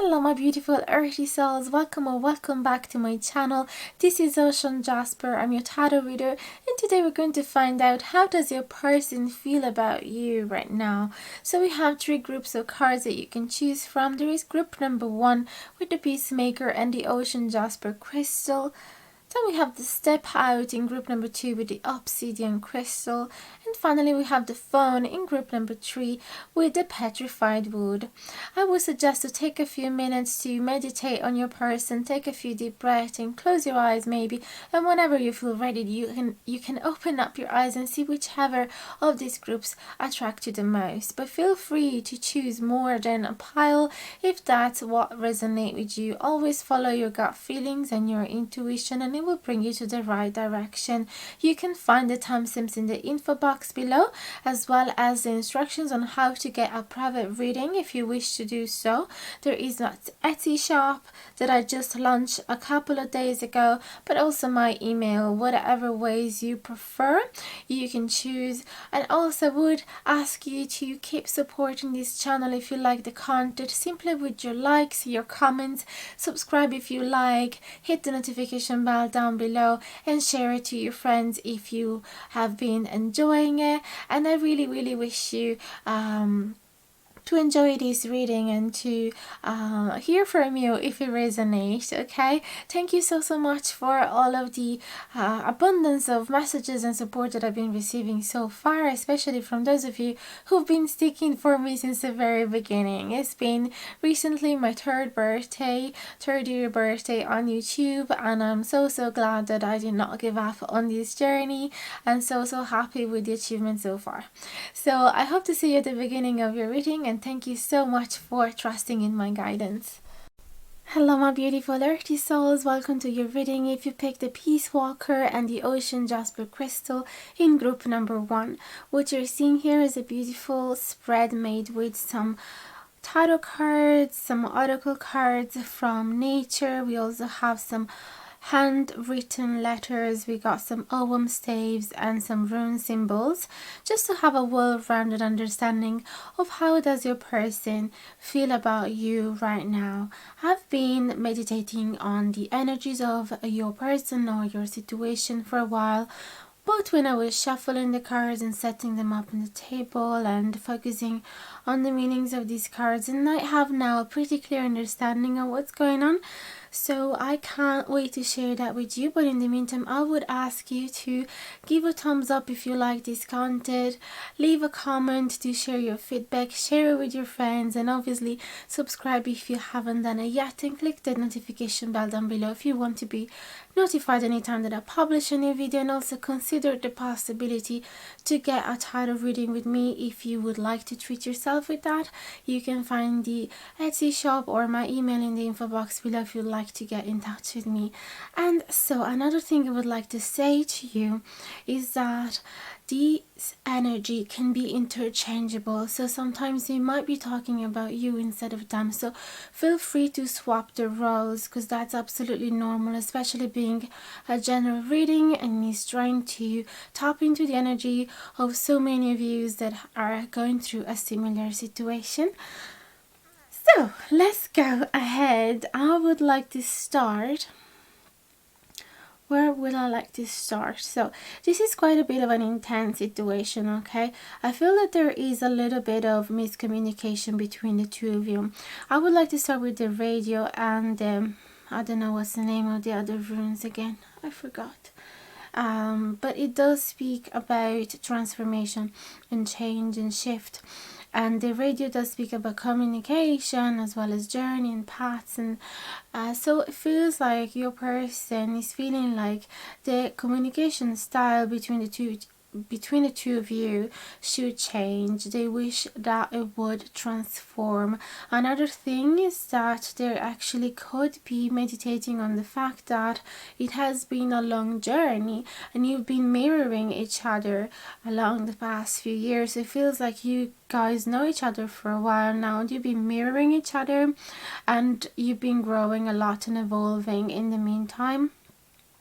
Hello my beautiful earthy souls, welcome back to my channel. This is Jasper, I'm your tarot reader, and today we're going to find out how does your person feel about you right now. So we have three groups of cards that you can choose from. There is group number 1 with the Peacemaker and the Ocean Jasper crystal. Then we have the Step Out in group number 2 with the Obsidian Crystal. And finally we have the Phone in group number 3 with the Petrified Wood. I would suggest to take a few minutes to meditate on your person, take a few deep breaths and close your eyes maybe. And whenever you feel ready, you can open up your eyes and see whichever of these groups attract you the most. But feel free to choose more than a pile if that's what resonates with you. Always follow your gut feelings and your intuition, and it will bring you to the right direction. You can find the timestamps in the info box below, as well as the instructions on how to get a private reading if you wish to do so. There is an Etsy shop that I just launched a couple of days ago, but also my email. Whatever ways you prefer, you can choose. And also would ask you to keep supporting this channel if you like the content, simply with your likes, your comments, subscribe if you like, hit the notification bell down below and share it to your friends if you have been enjoying it. And I really wish you to enjoy this reading and to hear from you if it resonates. Okay, thank you so much for all of the abundance of messages and support that I've been receiving so far, especially from those of you who've been sticking for me since the very beginning. It's been recently my third year birthday on YouTube, and I'm so glad that I did not give up on this journey, and so happy with the achievement so far. So I hope to see you at the beginning of your reading, and thank you so much for trusting in my guidance. Hello my beautiful earthy souls, welcome to your reading. If you picked the Peace Walker and the Ocean Jasper crystal in group number 1, what you're seeing here is a beautiful spread made with some tarot cards, some oracle cards from nature. We also have some handwritten letters, we got some Ogham staves and some rune symbols, just to have a well-rounded understanding of how does your person feel about you right now. I've been meditating on the energies of your person or your situation for a while, both when I was shuffling the cards and setting them up on the table and focusing on the meanings of these cards, and I have now a pretty clear understanding of what's going on. So I can't wait to share that with you. But in the meantime, I would ask you to give a thumbs up if you like this content, leave a comment to share your feedback, share it with your friends, and obviously subscribe if you haven't done it yet, and click the notification bell down below if you want to be notified anytime that I publish a new video. And also consider the possibility to get a tarot reading with me if you would like to treat yourself with that. You can find the Etsy shop or my email in the info box below if you'd like to get in touch with me. And so another thing I would like to say to you is that this energy can be interchangeable, so sometimes we might be talking about you instead of them, so feel free to swap the roles, because that's absolutely normal, especially being a general reading and is trying to tap into the energy of so many of you that are going through a similar situation. So let's go ahead. I would like to start. Where would I like to start? So this is quite a bit of an intense situation, okay? I feel that there is a little bit of miscommunication between the two of you. I would like to start with the radio and I don't know what's the name of the other runes again. I forgot. But it does speak about transformation and change and shift. And the radio does speak about communication as well as journey and paths, and so it feels like your person is feeling like the communication style between the two of you should change. They wish that it would transform. Another thing is that they actually could be meditating on the fact that it has been a long journey and you've been mirroring each other along the past few years. It feels like you guys know each other for a while now, and you've been mirroring each other and you've been growing a lot and evolving in the meantime.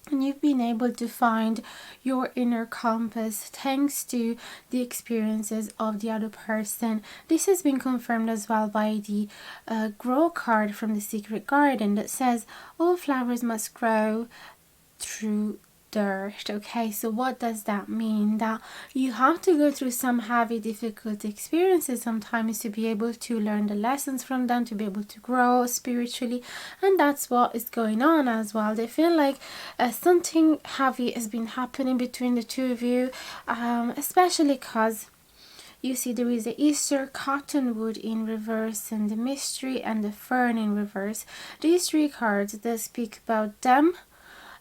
and you've been able to find your inner compass thanks to the experiences of the other person. This has been confirmed as well by the grow card from the Secret Garden that says all flowers must grow through dirt. Okay, so what does that mean? That you have to go through some heavy, difficult experiences sometimes to be able to learn the lessons from them, to be able to grow spiritually, and that's what is going on as well. They feel like something heavy has been happening between the two of you, especially because you see there is the Easter, Cottonwood in reverse, and the Mystery and the Fern in reverse. These three cards, they speak about them.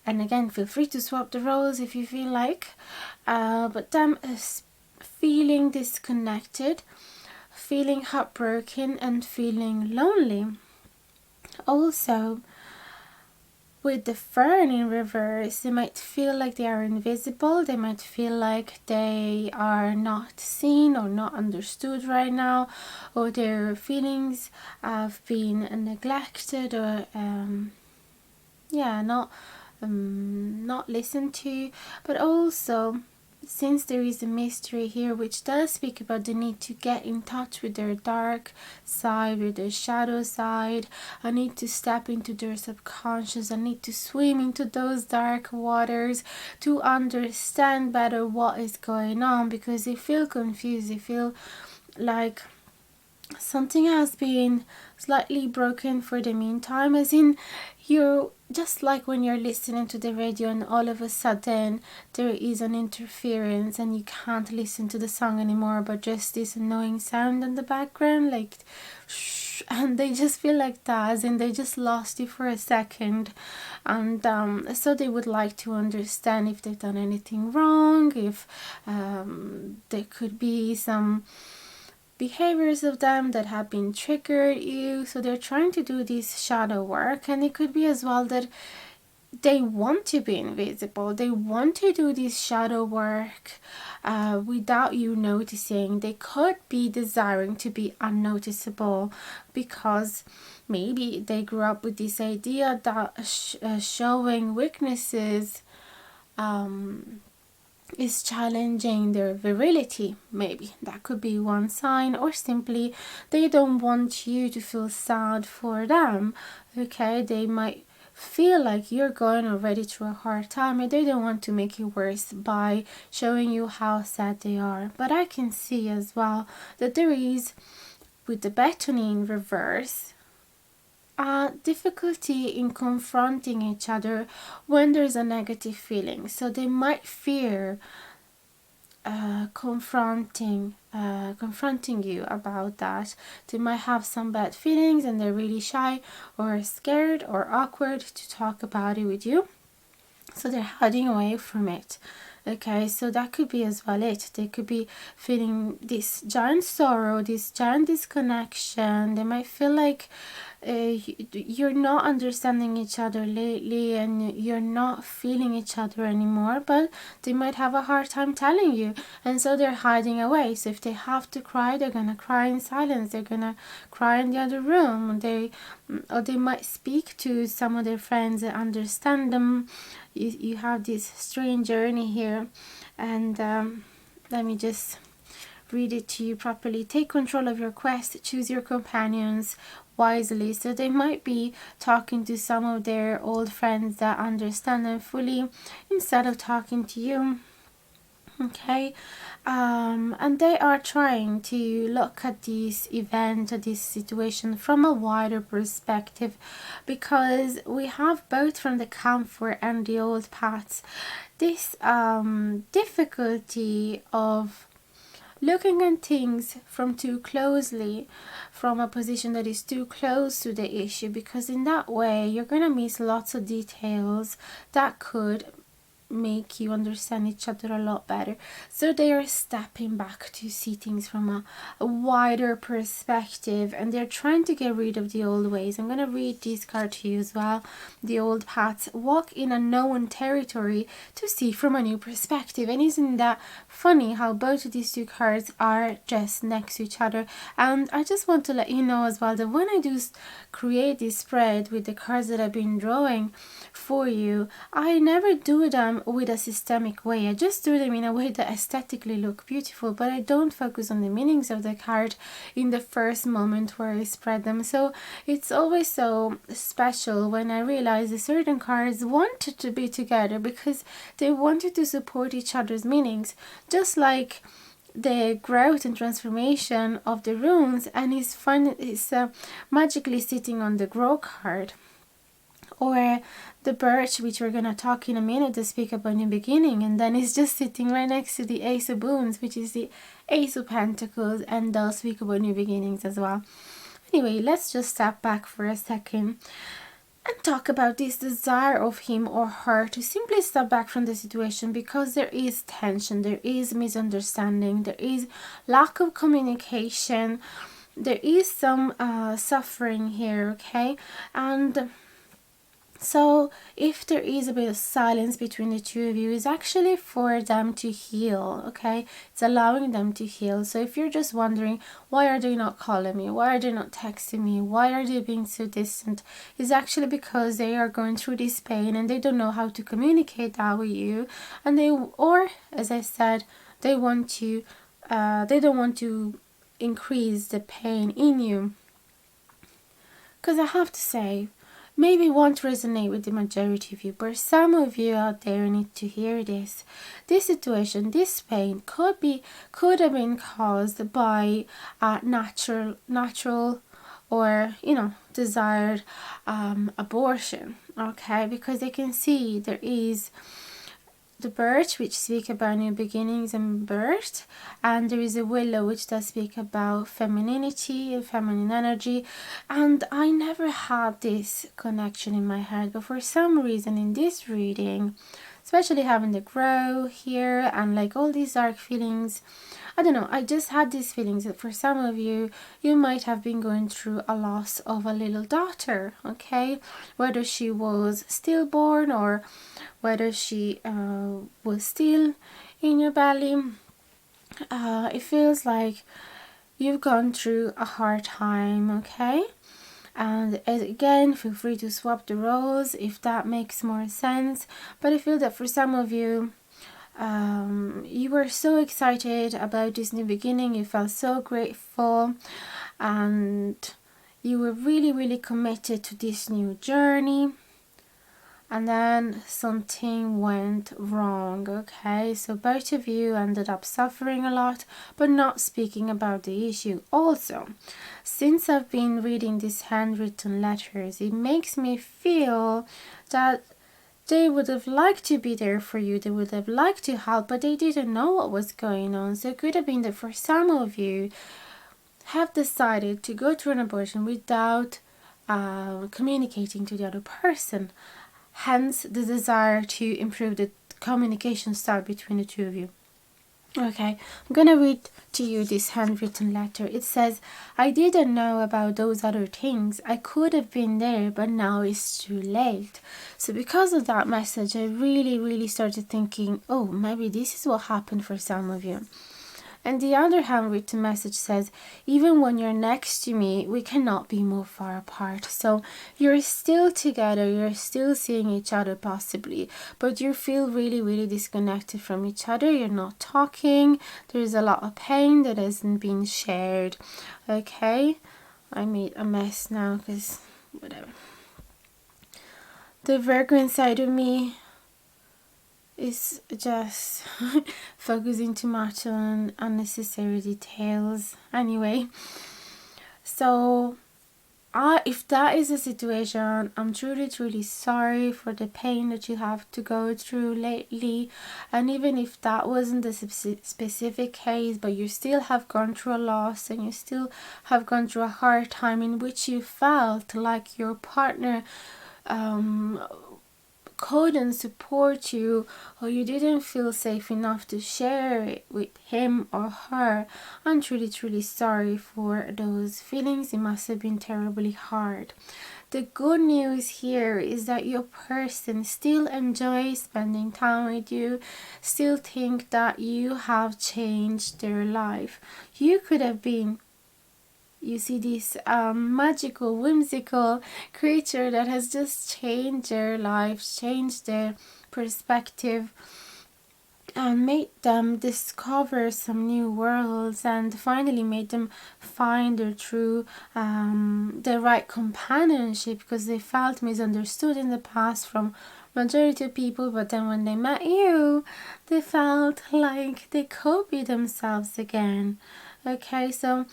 And again, feel free to swap the roles if you feel like. But them is feeling disconnected, feeling heartbroken, and feeling lonely. Also, with the Fern in reverse, they might feel like they are invisible. They might feel like they are not seen or not understood right now, or their feelings have been neglected or not listened to. But also, since there is a mystery here which does speak about the need to get in touch with their dark side, with their shadow side, I need to step into their subconscious, I need to swim into those dark waters to understand better what is going on, because they feel confused, they feel like something has been slightly broken for the meantime, as in you're just like when you're listening to the radio and all of a sudden there is an interference and you can't listen to the song anymore, but just this annoying sound in the background, like shh, and they just feel like that, as in they just lost you for a second. And so they would like to understand if they've done anything wrong, if there could be some behaviors of them that have been triggered you. So they're trying to do this shadow work, and it could be as well that they want to be invisible. They want to do this shadow work without you noticing. They could be desiring to be unnoticeable because maybe they grew up with this idea that showing weaknesses is challenging their virility. Maybe that could be one sign, or simply they don't want you to feel sad for them. Okay, they might feel like you're going already through a hard time and they don't want to make it worse by showing you how sad they are. But I can see as well that there is, with the Bethany in reverse, difficulty in confronting each other when there's a negative feeling. So they might fear confronting you about that. They might have some bad feelings and they're really shy or scared or awkward to talk about it with you. So they're hiding away from it. Okay, so that could be as well it. They could be feeling this giant sorrow, this giant disconnection. They might feel like you're not understanding each other lately and you're not feeling each other anymore, but they might have a hard time telling you, and so they're hiding away. So if they have to cry, they're gonna cry in silence, they're gonna cry in the other room. Or they might speak to some of their friends that understand them. You have this strange journey here, and let me just read it to you properly. Take control of your quest, choose your companions wisely. So they might be talking to some of their old friends that understand them fully instead of talking to you. Okay, and they are trying to look at this event, at this situation from a wider perspective, because we have both from the camphor and the old paths this difficulty of looking at things from too closely, from a position that is too close to the issue, because in that way you're gonna miss lots of details that could make you understand each other a lot better. So they are stepping back to see things from a wider perspective, and they're trying to get rid of the old ways. I'm going to read this card to you as well. The old paths walk in unknown territory to see from a new perspective. And isn't that funny how both of these two cards are just next to each other? And I just want to let you know as well that when I do create this spread with the cards that I've been drawing for you, I never do them with a systemic way. I just do them in a way that aesthetically look beautiful, but I don't focus on the meanings of the card in the first moment where I spread them. So it's always so special when I realize that certain cards wanted to be together because they wanted to support each other's meanings, just like the growth and transformation of the runes, and he's magically sitting on the grow card, or the birch, which we're going to talk in a minute to speak about new beginning, and then it's just sitting right next to the Ace of Wands, which is the Ace of Pentacles, and they'll speak about new beginnings as well. Anyway, let's just step back for a second and talk about this desire of him or her to simply step back from the situation, because there is tension, there is misunderstanding, there is lack of communication, there is some suffering here, okay? And so if there is a bit of silence between the two of you, it's actually for them to heal, okay? It's allowing them to heal. So if you're just wondering, why are they not calling me? Why are they not texting me? Why are they being so distant? It's actually because they are going through this pain and they don't know how to communicate that with you. And or as I said, they don't want to increase the pain in you. Because I have to say, maybe won't resonate with the majority of you, but some of you out there need to hear this. This situation, this pain could have been caused by natural or desired abortion, okay? Because they can see there is the birch, which speak about new beginnings and birth, and there is a willow, which does speak about femininity and feminine energy. And I never had this connection in my head, but for some reason in this reading, especially having the grow here and like all these dark feelings, I don't know, I just had these feelings that for some of you, you might have been going through a loss of a little daughter, okay? Whether she was stillborn or whether she was still in your belly. It feels like you've gone through a hard time, okay? And again, feel free to swap the roles if that makes more sense. But I feel that for some of you, you were so excited about this new beginning, you felt so grateful, and you were really, really committed to this new journey. And then something went wrong, okay? So both of you ended up suffering a lot, but not speaking about the issue. Also, since I've been reading these handwritten letters, it makes me feel that they would have liked to be there for you. They would have liked to help, but they didn't know what was going on. So it could have been that for some of you have decided to go through an abortion without communicating to the other person. Hence the desire to improve the communication style between the two of you. Okay, I'm gonna read to you this handwritten letter. It says, I didn't know about those other things. I could have been there, but now it's too late. So because of that message, I really, really started thinking, oh, maybe this is what happened for some of you. And the other handwritten message says, even when you're next to me, we cannot be more far apart. So you're still together, you're still seeing each other possibly, but you feel really, really disconnected from each other. You're not talking. There's a lot of pain that hasn't been shared. Okay, I made a mess now because whatever. The Virgo inside of me is just focusing too much on unnecessary details. Anyway, so if that is the situation, I'm truly, truly sorry for the pain that you have to go through lately. And even if that wasn't the specific case, but you still have gone through a loss and you still have gone through a hard time in which you felt like your partner couldn't support you, or you didn't feel safe enough to share it with him or her, I'm truly, truly sorry for those feelings. It must have been terribly hard. The good news here is that your person still enjoys spending time with you, still think that you have changed their life. You could have been, you see, this magical, whimsical creature that has just changed their lives, changed their perspective, and made them discover some new worlds, and finally made them find their true, the right companionship, because they felt misunderstood in the past from majority of people. But then when they met you, they felt like they could be themselves again. Okay, so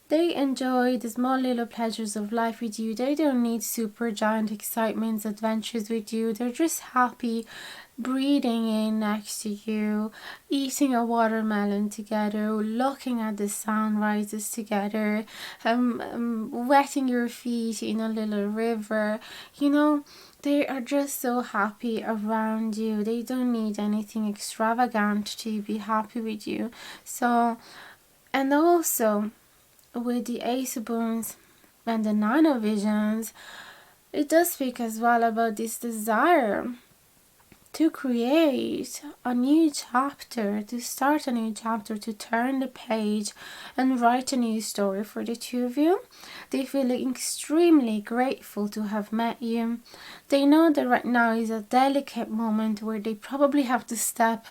they enjoy the small little pleasures of life with you. They don't need super giant excitements, adventures with you. They're just happy breathing in next to you, eating a watermelon together, looking at the sunrises together, wetting your feet in a little river. You know, they are just so happy around you. They don't need anything extravagant to be happy with you. So, and also, with the Ace of Wands and the Nine of Visions, it does speak as well about this desire to create a new chapter, to start a new chapter, to turn the page and write a new story for the two of you. They feel extremely grateful to have met you. They know that right now is a delicate moment where they probably have to step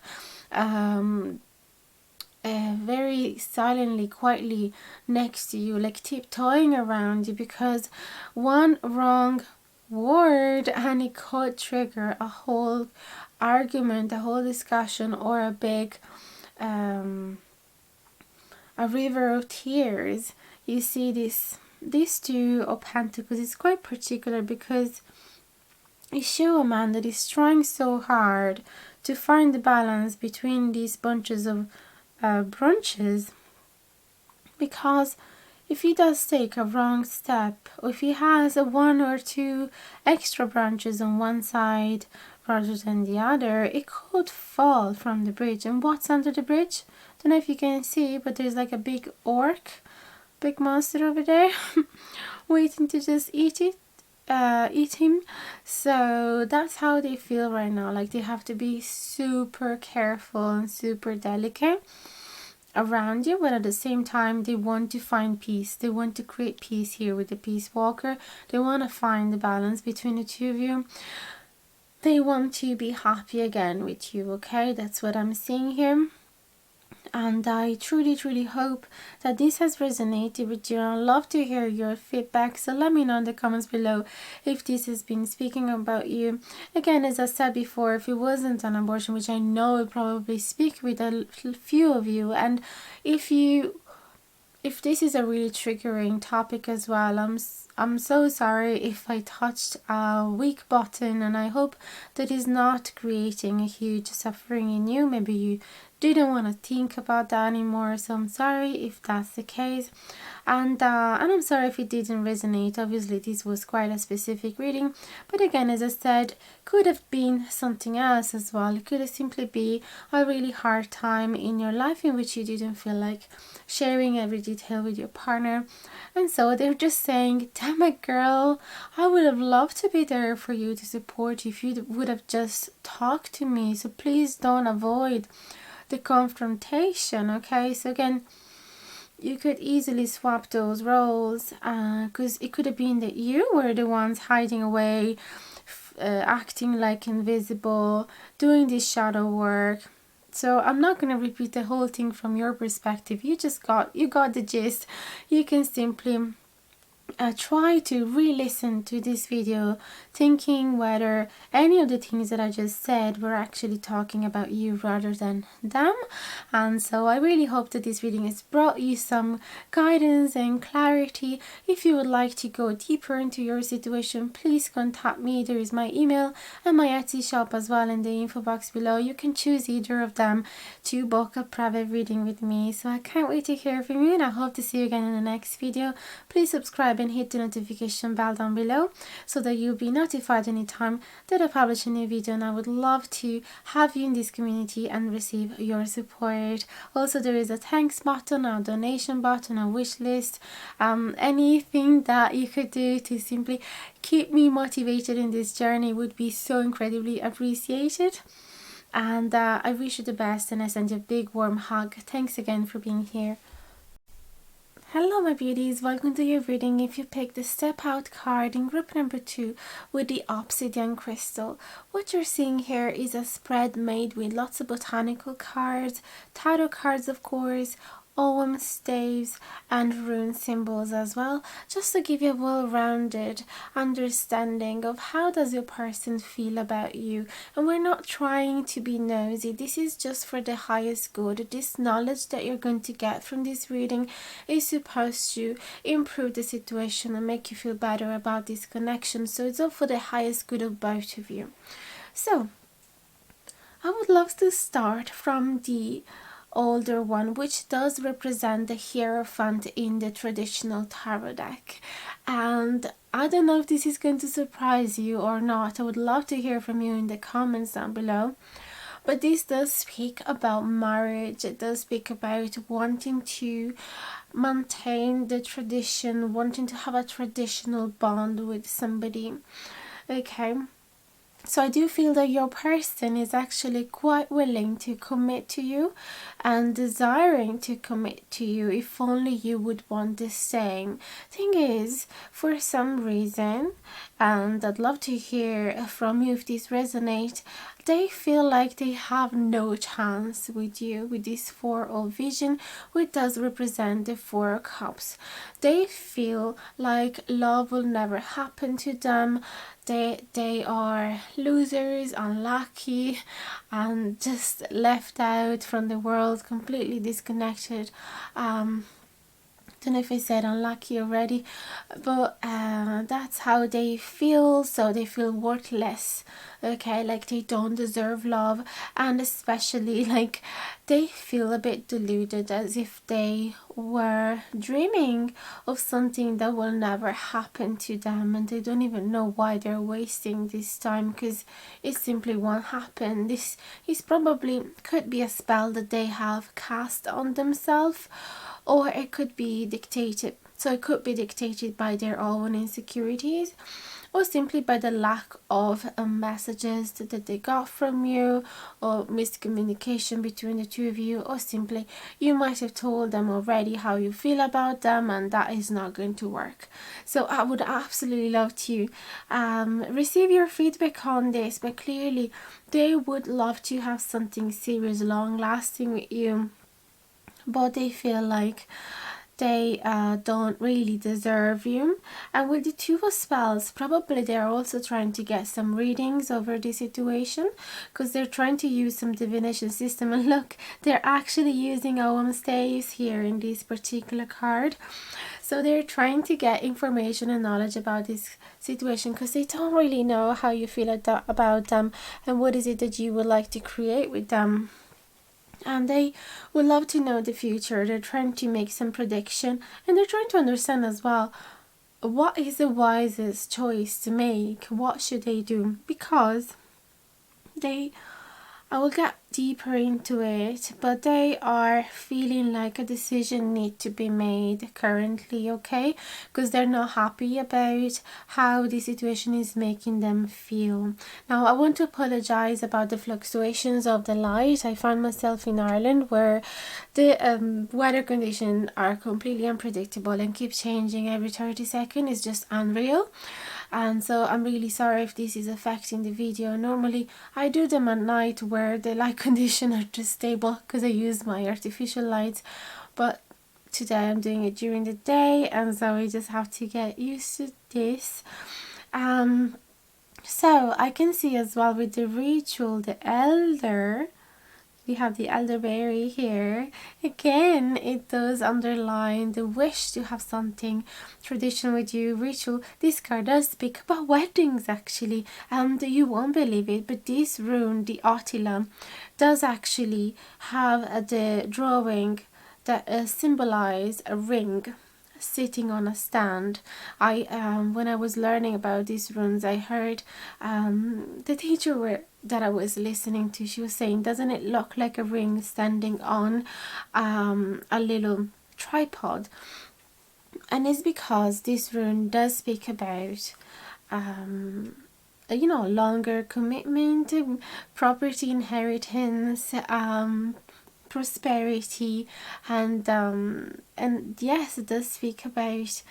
very silently, quietly next to you, like tiptoeing around you, because one wrong word and it could trigger a whole argument, a whole discussion, or a big a river of tears. You see, this Two of Pentacles is quite particular because it shows a man that is trying so hard to find the balance between these bunches of branches, because if he does take a wrong step, or if he has a one or two extra branches on one side rather than the other, it could fall from the bridge. And what's under the bridge? Don't know if you can see, but there's like a big orc, big monster over there waiting to just eat him. So that's how they feel right now. Like they have to be super careful and super delicate around you, but at the same time they want to find peace. They want to create peace here with the Peace Walker. They want to find the balance between the two of you. They want to be happy again with you. Okay, that's what I'm seeing here. And I truly, truly hope that this has resonated with you. I'd love to hear your feedback, so let me know in the comments below if this has been speaking about you. Again, as I said before, if it wasn't an abortion, which I know will probably speak with a few of you, and if this is a really triggering topic as well, I'm so sorry if I touched a weak button, and I hope that is not creating a huge suffering in you. Maybe you didn't want to think about that anymore, so I'm sorry if that's the case, and I'm sorry if it didn't resonate. Obviously this was quite a specific reading, but again, as I said, could have been something else as well. It could have simply be a really hard time in your life in which you didn't feel like sharing every detail with your partner, and so they're just saying, damn it girl, I would have loved to be there for you, to support you, if you would have just talked to me. So please don't avoid the confrontation. Okay, so again, you could easily swap those roles, because it could have been that you were the ones hiding away, acting like invisible, doing this shadow work. So I'm not going to repeat the whole thing from your perspective. You got the gist. You can simply try to re-listen to this video, thinking whether any of the things that I just said were actually talking about you rather than them. And so I really hope that this reading has brought you some guidance and clarity. If you would like to go deeper into your situation, please contact me. There is my email and my Etsy shop as well in the info box below. You can choose either of them to book a private reading with me. So I can't wait to hear from you, and I hope to see you again in the next video. Please subscribe subscribe and hit the notification bell down below so that you'll be notified anytime that I publish a new video, and I would love to have you in this community and receive your support. Also, there is a thanks button, a donation button, a wish list, anything that you could do to simply keep me motivated in this journey would be so incredibly appreciated. And I wish you the best, and I send you a big warm hug. Thanks again for being here. Hello my beauties, welcome to your reading. If you picked the Step Out card in group number 2 with the obsidian crystal, what you're seeing here is a spread made with lots of botanical cards, tarot cards of course, Ogham staves and rune symbols as well, just to give you a well-rounded understanding of how does your person feel about you. And we're not trying to be nosy, this is just for the highest good. This knowledge that you're going to get from this reading is supposed to improve the situation and make you feel better about this connection, so it's all for the highest good of both of you. So I would love to start from the older one, which does represent the Hierophant in the traditional tarot deck. And I don't know if this is going to surprise you or not. I would love to hear from you in the comments down below. But this does speak about marriage. It does speak about wanting to maintain the tradition, wanting to have a traditional bond with somebody. Okay. So I do feel that your person is actually quite willing to commit to you and desiring to commit to you if only you would want the same. Thing is, for some reason, and I'd love to hear from you if this resonates, they feel like they have no chance with you with this Four of Vision, which does represent the Four of Cups. They feel like love will never happen to them. They are losers, unlucky, and just left out from the world, completely disconnected. Don't know if I said unlucky already, but that's how they feel. So they feel worthless, okay, like they don't deserve love, and especially like they feel a bit deluded, as if they were dreaming of something that will never happen to them, and they don't even know why they're wasting this time, because it simply won't happen. This is probably could be a spell that they have cast on themselves, or it could be dictated. So it could be dictated by their own insecurities, or simply by the lack of messages that they got from you, or miscommunication between the two of you, or simply you might have told them already how you feel about them and that is not going to work. So I would absolutely love to receive your feedback on this, but clearly they would love to have something serious, long lasting with you, but they feel like they don't really deserve you. And with the Two of Spells, probably they're also trying to get some readings over the situation, because they're trying to use some divination system. And look, they're actually using Ogham staves here in this particular card. So they're trying to get information and knowledge about this situation, because they don't really know how you feel about them and what is it that you would like to create with them. And they would love to know the future. They're trying to make some prediction, and they're trying to understand as well what is the wisest choice to make. What should they do? Because I will get deeper into it, but they are feeling like a decision needs to be made currently, okay? Because they're not happy about how the situation is making them feel. Now, I want to apologize about the fluctuations of the light. I find myself in Ireland where the weather conditions are completely unpredictable and keep changing every 30 seconds. It's just unreal. And so I'm really sorry if this is affecting the video. Normally I do them at night where the light conditions are just stable because I use my artificial lights, but today I'm doing it during the day, and so I just have to get used to this. So I can see as well with the ritual, the elder, we have the elderberry here. Again, it does underline the wish to have something traditional with you, ritual. This card does speak about weddings actually, and you won't believe it, but this rune, the Attila, does actually have the drawing that symbolize a ring. sitting on a stand. When I was learning about these runes, I heard the teacher that I was listening to, she was saying, doesn't it look like a ring standing on a little tripod? And it's because this rune does speak about longer commitment, property inheritance, prosperity, and yes, it does speak about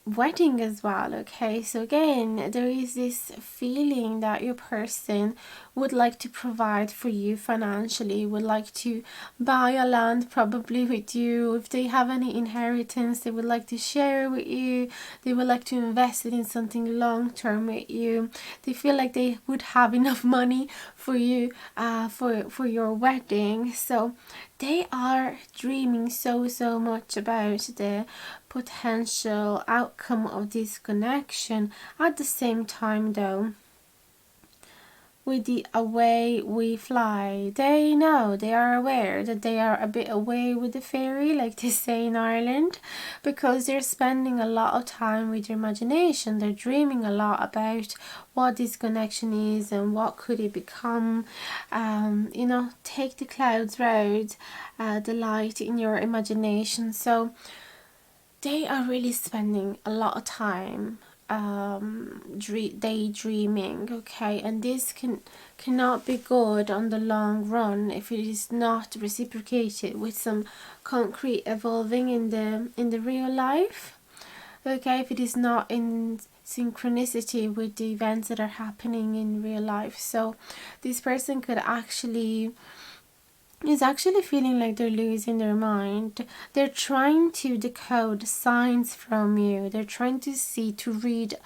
wedding as well. Okay, so again, there is this feeling that your person would like to provide for you financially, would like to buy a land probably with you. If they have any inheritance, they would like to share with you. They would like to invest it in something long term with you. They feel like they would have enough money for you, for your wedding. So they are dreaming so much about the potential outcome of this connection. At the same time though, with the away we fly, they know, they are aware that they are a bit away with the fairy, like they say in Ireland, because they're spending a lot of time with their imagination. They're dreaming a lot about what this connection is and what could it become. Take the clouds road, the light in your imagination. So they are really spending a lot of time daydreaming, okay, and this cannot be good on the long run if it is not reciprocated with some concrete evolving in the real life, okay, if it is not in synchronicity with the events that are happening in real life. So this person is actually feeling like they're losing their mind. They're trying to decode signs from you. They're trying to read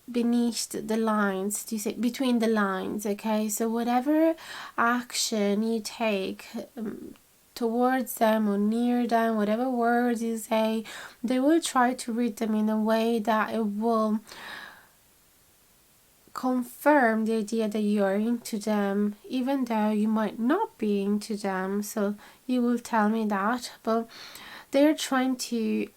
beneath the lines, between the lines, okay? So whatever action you take towards them or near them, whatever words you say, they will try to read them in a way that it will confirm the idea that you are into them, even though you might not be into them. So you will tell me that, but they're trying to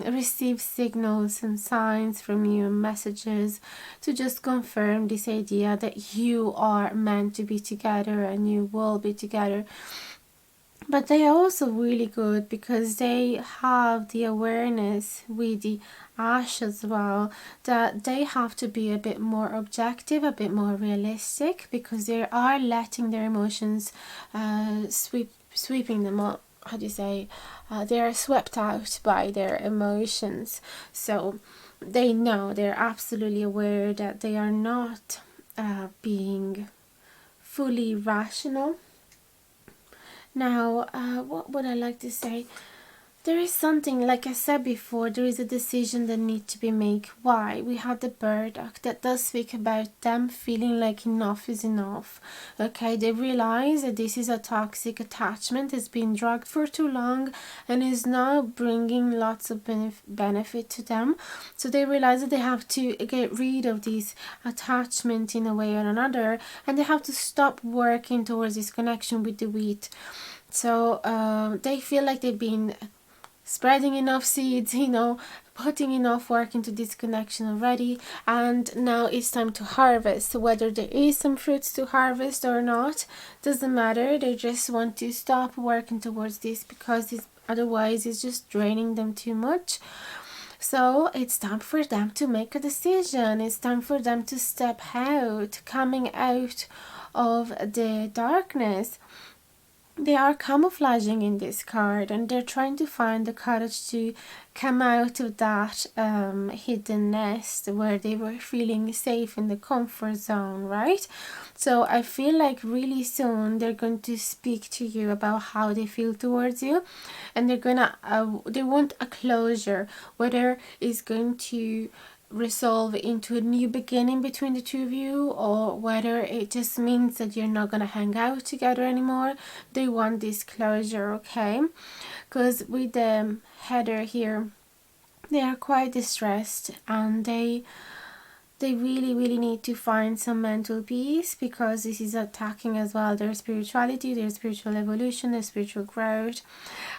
receive signals and signs from you and messages to just confirm this idea that you are meant to be together and you will be together. But they are also really good because they have the awareness with the ash as well, that they have to be a bit more objective, a bit more realistic, because they are letting their emotions sweeping them up. How do you say? They are swept out by their emotions. So they know, they're absolutely aware that they are not being fully rational. Now, what would I like to say? There is something, like I said before, there is a decision that needs to be made. Why? We have the burdock that does speak about them feeling like enough is enough. Okay, they realize that this is a toxic attachment that's been dragged for too long and is now bringing lots of benefit to them. So they realize that they have to get rid of this attachment in a way or another, and they have to stop working towards this connection with the wheat. So they feel like they've been spreading enough seeds, putting enough work into this connection already, and now it's time to harvest. Whether there is some fruits to harvest or not doesn't matter. They just want to stop working towards this because otherwise it's just draining them too much. So it's time for them to make a decision. It's time for them to step out, coming out of the darkness. They are camouflaging in this card, and they're trying to find the courage to come out of that hidden nest where they were feeling safe in the comfort zone, right? So I feel like really soon they're going to speak to you about how they feel towards you, and they want a closure, whether it's going to resolve into a new beginning between the two of you, or whether it just means that you're not going to hang out together anymore. They want this closure, okay? Because with the header here, they are quite distressed, and they they really need to find some mental peace, because this is attacking as well their spirituality, their spiritual evolution, their spiritual growth.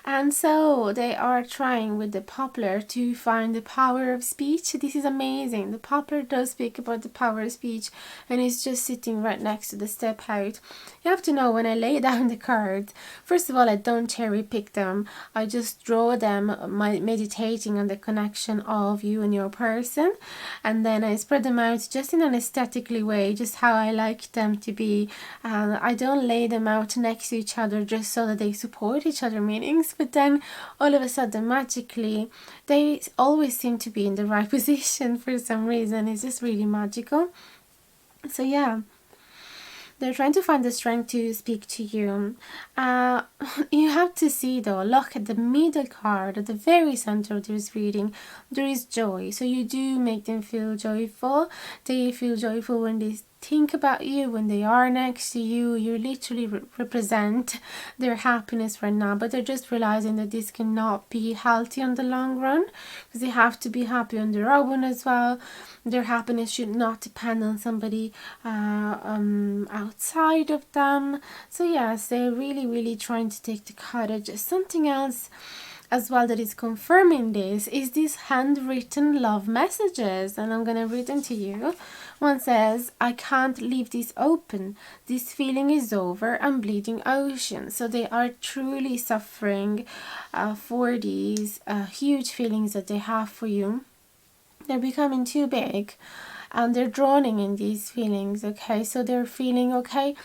And so they are trying with the poplar to find the power of speech. This is amazing. The poplar does speak about the power of speech, and it's just sitting right next to the step out. You have to know, when I lay down the cards, first of all, I don't cherry pick them. I just draw them, meditating on the connection of you and your person, and then I spread them out just in an aesthetically way, just how I like them to be. I don't lay them out next to each other just so that they support each other meanings, but then all of a sudden magically they always seem to be in the right position for some reason. It's just really magical. So yeah, they're trying to find the strength to speak to you. You have to see though, look at the middle card at the very center of this reading. There is joy. So you do make them feel joyful. They feel joyful when they think about you, when they are next to you. You literally represent their happiness right now, but they're just realizing that this cannot be healthy on the long run, because they have to be happy on their own as well. Their happiness should not depend on somebody outside of them. So yes, they're really trying to take the courage. Something else as well that is confirming this is these handwritten love messages, and I'm gonna read them to you. One says, I can't leave this open. This feeling is over. I'm bleeding ocean. So they are truly suffering for these huge feelings that they have for you. They're becoming too big, and they're drowning in these feelings. Okay, so they're feeling, okay,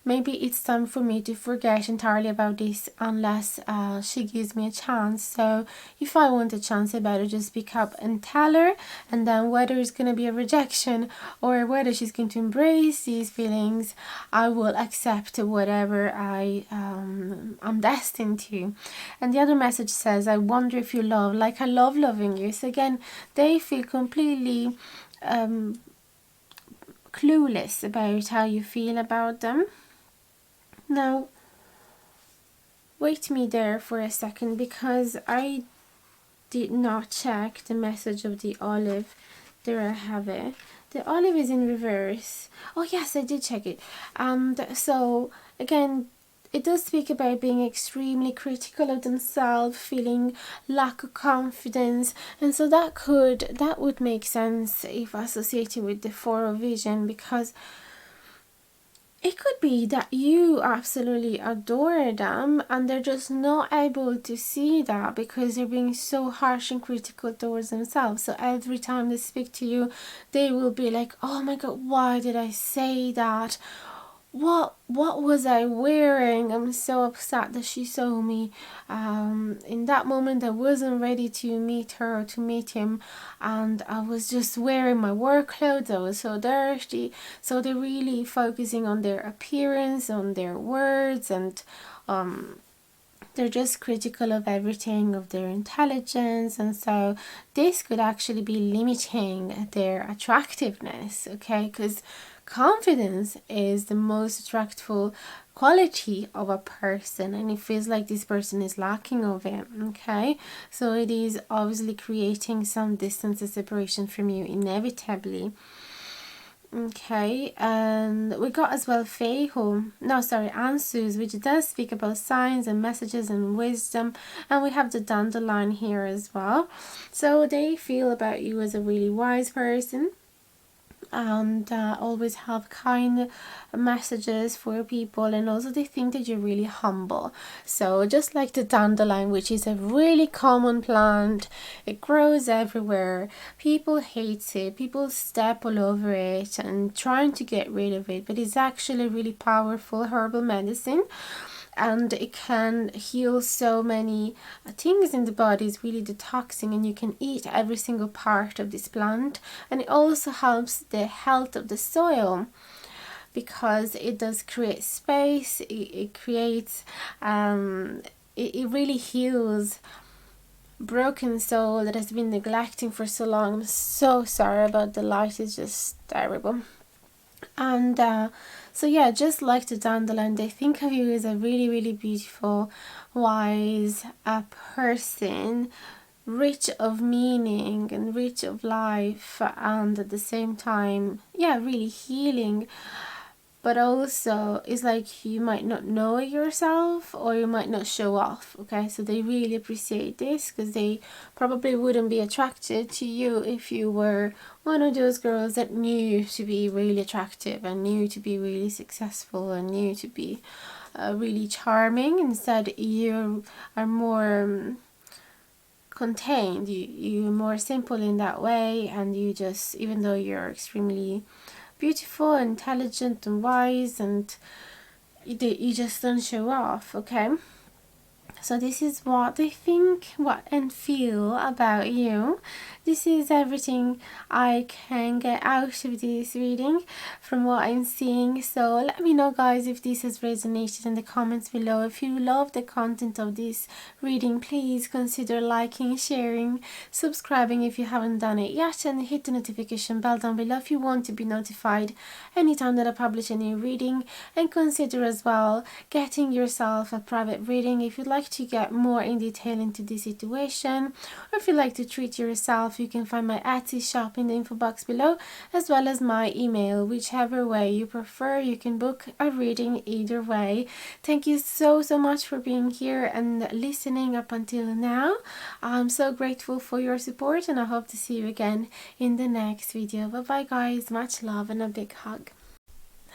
maybe it's time for me to forget entirely about this unless she gives me a chance. So if I want a chance, I better just speak up and tell her, and then whether it's going to be a rejection or whether she's going to embrace these feelings, I will accept whatever I'm destined to. And the other message says, I wonder if you love like I love loving you. So again, they feel completely clueless about how you feel about them. Now, wait me there for a second, because I did not check the message of the olive. There I have it. The olive is in reverse. Oh yes, I did check it. So again, it does speak about being extremely critical of themselves, feeling lack of confidence, and so that would make sense if associated with the Four of Vision, because it could be that you absolutely adore them and they're just not able to see that because they're being so harsh and critical towards themselves. So every time they speak to you, they will be like, oh my god, why did I say that? What was I wearing? I'm so upset that she saw me. In that moment I wasn't ready to meet her or to meet him, and I was just wearing my work clothes. I was so dirty. So they're really focusing on their appearance, on their words, and they're just critical of everything, of their intelligence, and so this could actually be limiting their attractiveness, okay? Because confidence is the most attractive quality of a person, and it feels like this person is lacking of it, okay? So it is obviously creating some distance and separation from you inevitably. Okay, and we got as well answers, which does speak about signs and messages and wisdom, and we have the dandelion here as well. So they feel about you as a really wise person, and always have kind messages for people, and also they think that you're really humble. So just like the dandelion, which is a really common plant, it grows everywhere, people hate it, people step all over it and trying to get rid of it, but it's actually a really powerful herbal medicine, and it can heal so many things in the body. It's really detoxing, and you can eat every single part of this plant, and it also helps the health of the soil because it does create space. It creates it really heals broken soul that has been neglecting for so long. I'm so sorry about the light, it's just terrible. And so yeah, just like the dandelion, they think of you as a really beautiful, wise person rich of meaning and rich of life, and at the same time, yeah, really healing. But also it's like you might not know it yourself, or you might not show off. Okay, so they really appreciate this, because they probably wouldn't be attracted to you if you were one of those girls that knew to be really attractive and knew to be really successful and knew to be really charming. Instead, you are more contained, you're more simple in that way, and you just, even though you're extremely beautiful, intelligent and wise, and you just don't show off. Okay, so this is what they think, what and feel about you. This is everything I can get out of this reading from what I'm seeing. So let me know, guys, if this has resonated in the comments below. If you love the content of this reading, please consider liking, sharing, subscribing if you haven't done it yet, and hit the notification bell down below if you want to be notified anytime that I publish a new reading. And consider as well getting yourself a private reading if you'd like to get more in detail into this situation, or if you'd like to treat yourself. You can find my Etsy shop in the info box below, as well as my email. Whichever way you prefer, you can book a reading either way. Thank you so much for being here and listening up until now. I'm so grateful for your support, and I hope to see you again in the next video. Bye bye, guys, much love and a big hug.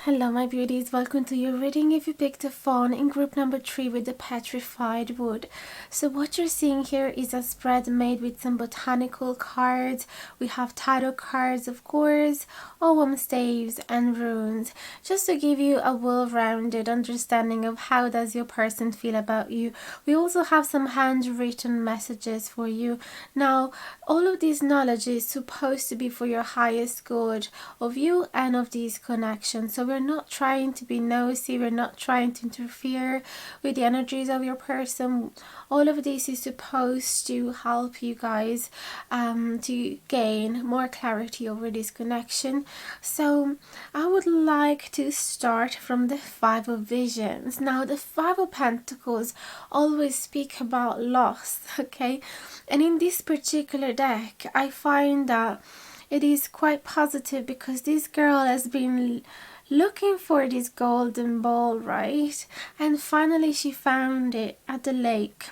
Hello my beauties, welcome to your reading if you picked a phone in group number 3 with the petrified wood. So what you're seeing here is a spread made with some botanical cards. We have tarot cards, of course, OM staves and runes, just to give you a well-rounded understanding of how does your person feel about you. We also have some handwritten messages for you. Now, all of this knowledge is supposed to be for your highest good of you and of these connections. So we're not trying to be nosy, we're not trying to interfere with the energies of your person. All of this is supposed to help you guys to gain more clarity over this connection. So I would like to start from the Five of Visions. Now the Five of Pentacles always speak about loss, okay? And in this particular deck, I find that it is quite positive, because this girl has been looking for this golden ball, right? And finally she found it at the lake.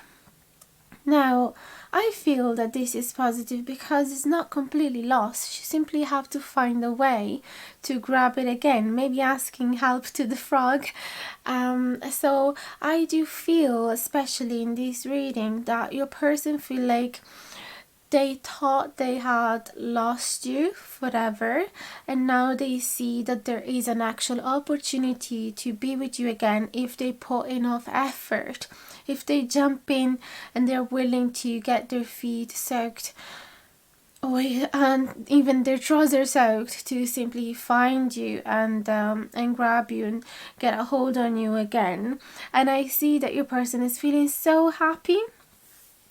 Now, I feel that this is positive because it's not completely lost. She simply have to find a way to grab it again, maybe asking help to the frog. So I do feel, especially in this reading, that your person feel like they thought they had lost you forever, and now they see that there is an actual opportunity to be with you again if they put enough effort, if they jump in and they're willing to get their feet soaked, or and even their trousers soaked, to simply find you and grab you and get a hold on you again. And I see that your person is feeling so happy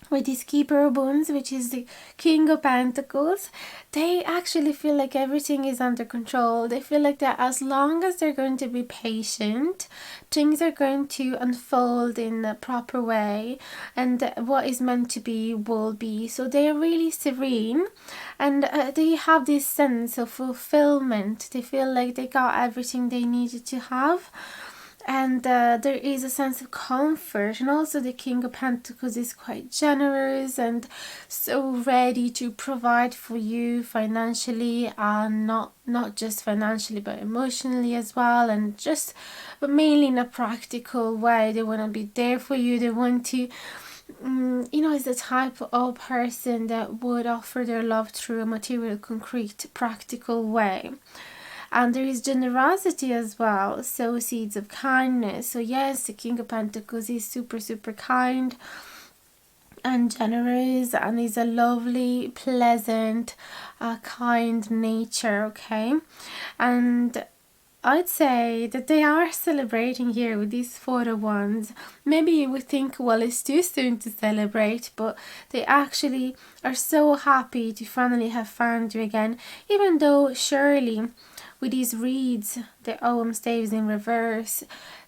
with this Keeper of Wands, which is the King of Pentacles. They actually feel like everything is under control. They feel like that as long as they're going to be patient, things are going to unfold in the proper way, and what is meant to be will be. So they are really serene, and they have this sense of fulfillment. They feel like they got everything they needed to have. And there is a sense of comfort. And also the King of Pentacles is quite generous and so ready to provide for you financially, and not just financially but emotionally as well, and just, but mainly in a practical way. They want to be there for you. They want to, you know, is the type of person that would offer their love through a material, concrete, practical way. And there is generosity as well, so seeds of kindness. So yes, the King of Pentacles is super kind and generous, and is a lovely, pleasant, kind nature, okay? And I'd say that they are celebrating here with these Four of Wands. Maybe you would think, well, it's too soon to celebrate, but they actually are so happy to finally have found you again, even though surely with these reads, the OM staves in reverse,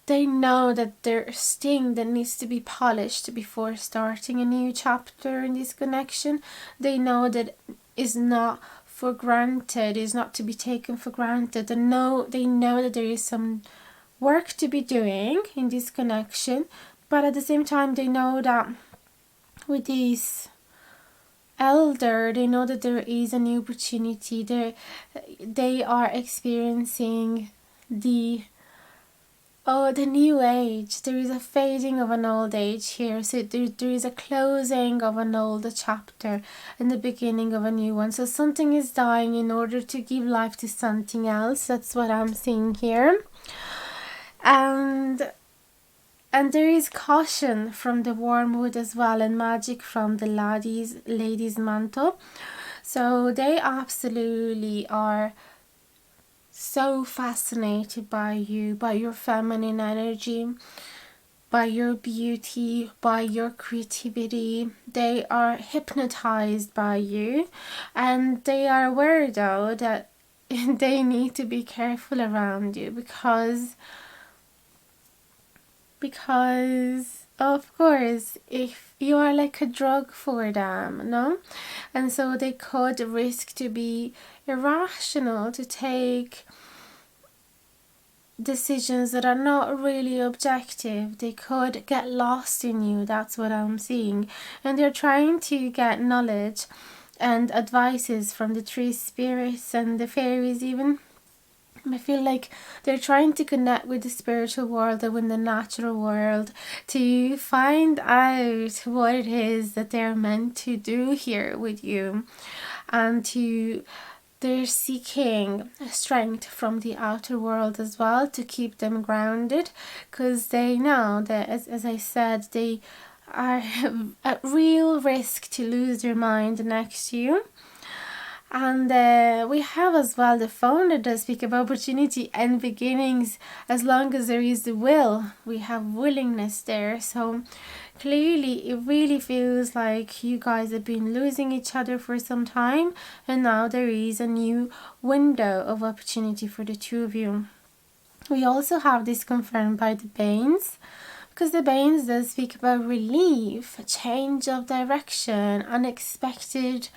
they know that there's thing that needs to be polished before starting a new chapter in this connection. They know that is not for granted, is not to be taken for granted. And they know that there is some work to be doing in this connection, but at the same time they know that with this elder, they know that there is a new opportunity. They are experiencing the new age. There is a fading of an old age here. So there is a closing of an old chapter and the beginning of a new one. So something is dying in order to give life to something else. That's what I'm seeing here. And there is caution from the wormwood as well, and magic from the lady's mantle. So they absolutely are so fascinated by you, by your feminine energy, by your beauty, by your creativity. They are hypnotized by you, and they are aware though that they need to be careful around you because of course if you are like a drug for them, no? And so they could risk to be irrational, to take decisions that are not really objective. They could get lost in you. That's what I'm seeing. And they're trying to get knowledge and advices from the tree spirits and the fairies even. I feel like they're trying to connect with the spiritual world and with the natural world to find out what it is that they're meant to do here with you, and they're seeking strength from the outer world as well to keep them grounded, because they know that as I said, they are at real risk to lose their mind next to you. And we have as well the phone that does speak about opportunity and beginnings. As long as there is the will, we have willingness there. So clearly it really feels like you guys have been losing each other for some time, and now there is a new window of opportunity for the two of you. We also have this confirmed by the Banes, because the Banes does speak about relief, change of direction, unexpected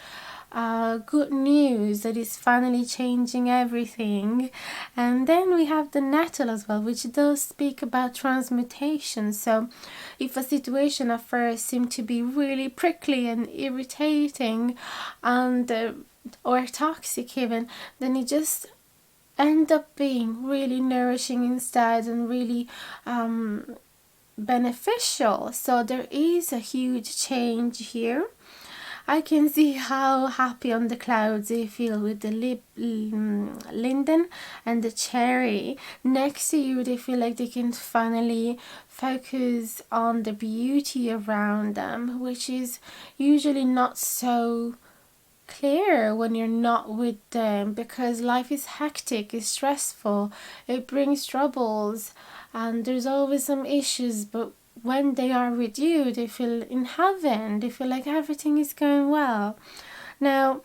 good news that is finally changing everything. And then we have the nettle as well, which does speak about transmutation. So if a situation at first seemed to be really prickly and irritating and or toxic even, then it just end up being really nourishing instead and really beneficial. So there is a huge change here. I can see how happy on the clouds they feel with the linden and the cherry next to you. They feel like they can finally focus on the beauty around them, which is usually not so clear when you're not with them, because life is hectic, it's stressful, it brings troubles, and there's always some issues. But when they are with you, they feel in heaven. They feel like everything is going well. Now,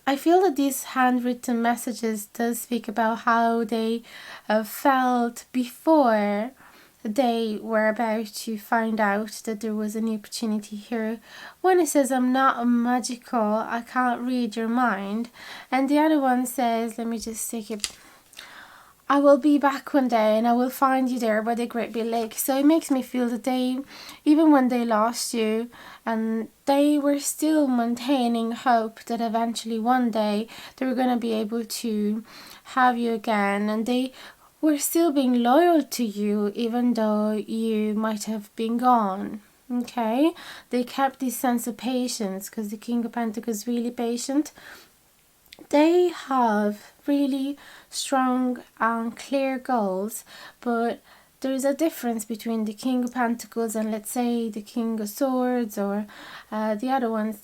I feel that these handwritten messages does speak about how they felt before they were about to find out that there was a new opportunity here. One, it says, I'm not magical, I can't read your mind. And the other one says, let me just take it, I will be back one day and I will find you there by the Great Big Lake. So it makes me feel that they, even when they lost you, and they were still maintaining hope that eventually one day they were going to be able to have you again. And they were still being loyal to you even though you might have been gone. Okay? They kept this sense of patience, because the King of Pentacles is really patient. They have really strong and clear goals, but there's a difference between the King of Pentacles and, let's say, the King of Swords or the other ones.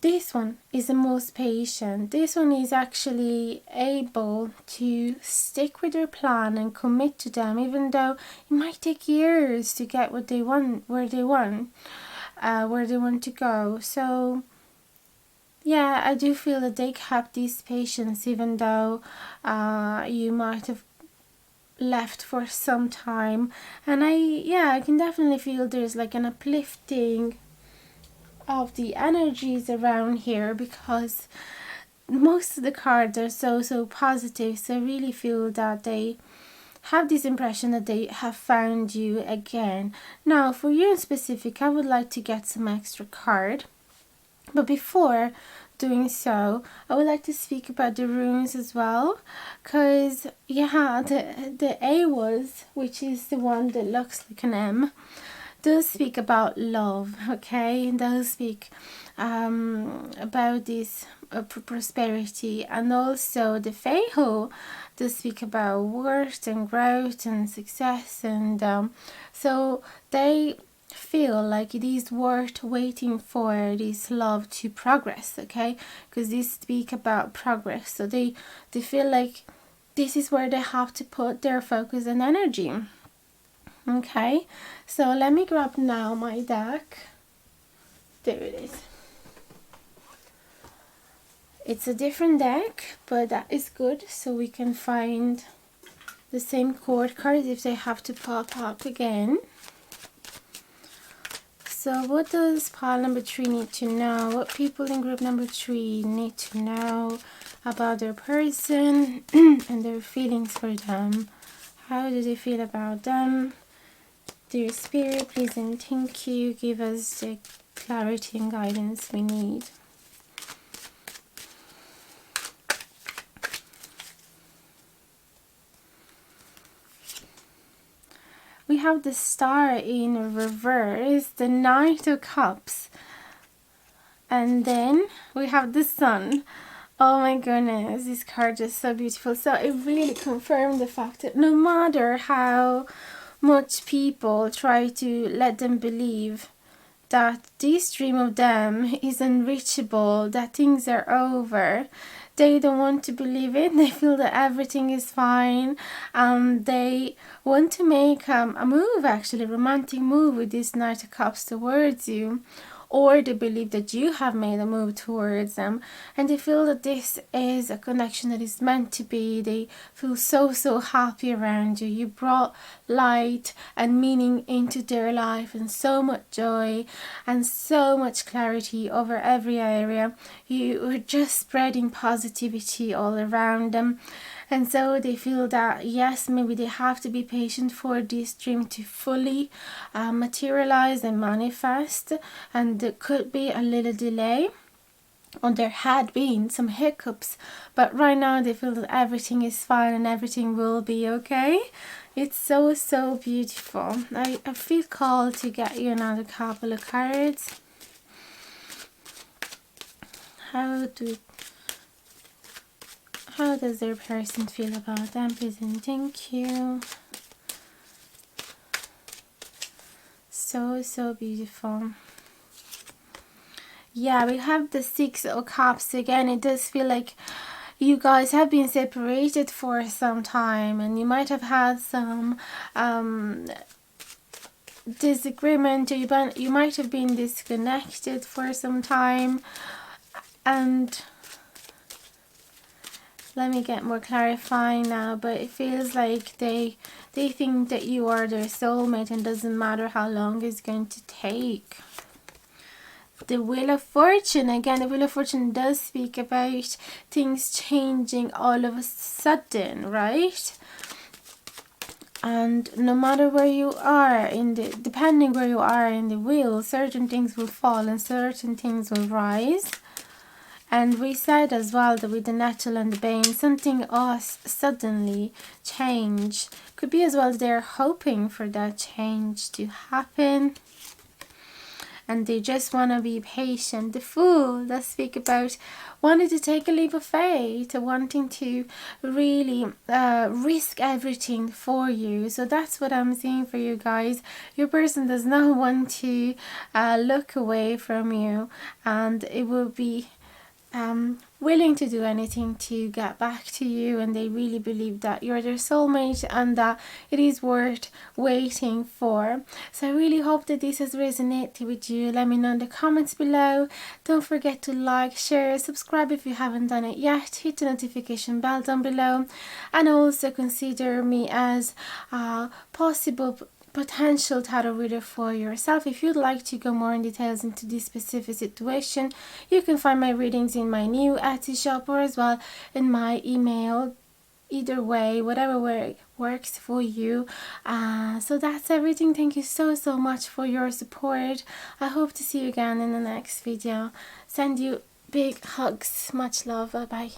This one is the most patient. This one is actually able to stick with their plan and commit to them, even though it might take years to get what they want, where they want to go. So yeah, I do feel that they kept this patience, even though you might have left for some time, and I can definitely feel there's like an uplifting of the energies around here, because most of the cards are so positive. So I really feel that they have this impression that they have found you again. Now for you in specific, I would like to get some extra card, but before doing so, I would like to speak about the runes as well, because the A was, which is the one that looks like an M, does speak about love, okay, and does speak about this prosperity, and also the Feiho does speak about worth and growth and success, and so they feel like it is worth waiting for this love to progress, okay, because they speak about progress. So they feel like this is where they have to put their focus and energy. Okay, so let me grab now my deck. There it is. It's a different deck, but that is good, so we can find the same chord cards if they have to pop up again. So what does pile number 3 need to know? What people in group number 3 need to know about their person and their feelings for them? How do they feel about them? Dear Spirit, please and thank you. Give us the clarity and guidance we need. We have the Star in reverse, the Knight of Cups, and then we have the Sun. Oh my goodness, this card is so beautiful. So it really confirmed the fact that no matter how much people try to let them believe that this dream of them is unreachable, that things are over, they don't want to believe it. They feel that everything is fine. They want to make a move, actually, a romantic move with this Knight of Cups towards you. Or they believe that you have made a move towards them, and they feel that this is a connection that is meant to be. They feel so happy around you. You brought light and meaning into their life, and so much joy and so much clarity over every area. You were just spreading positivity all around them. And so they feel that, yes, maybe they have to be patient for this dream to fully materialize and manifest. And there could be a little delay, or there had been some hiccups. But right now they feel that everything is fine and everything will be okay. It's so beautiful. I feel called to get you another couple of cards. How does their person feel about them, please and thank you. So beautiful. Yeah, we have the Six of Cups again. It does feel like you guys have been separated for some time, and you might have had some disagreement, or you might have been disconnected for some time. And let me get more clarifying now, but it feels like they think that you are their soulmate, and doesn't matter how long it's going to take. The Wheel of Fortune, again, the Wheel of Fortune does speak about things changing all of a sudden, right? And no matter where you are depending where you are in the wheel, certain things will fall and certain things will rise. And we said as well that with the Nettle and the Bane, something else suddenly change. Could be as well they're hoping for that change to happen, and they just want to be patient. The Fool does speak about wanting to take a leap of faith, wanting to really risk everything for you. So that's what I'm seeing for you guys. Your person does not want to look away from you, and it will be willing to do anything to get back to you, and they really believe that you're their soulmate and that it is worth waiting for. So I really hope that this has resonated with you. Let me know in the comments below. Don't forget to like, share, subscribe if you haven't done it yet. Hit the notification bell down below, and also consider me as a possible potential tarot reader for yourself. If you'd like to go more in details into this specific situation, you can find my readings in my new Etsy shop or as well in my email. Either way, whatever works for you. So that's everything. Thank you so much for your support. I hope to see you again in the next video. Send you big hugs. Much love. Bye bye.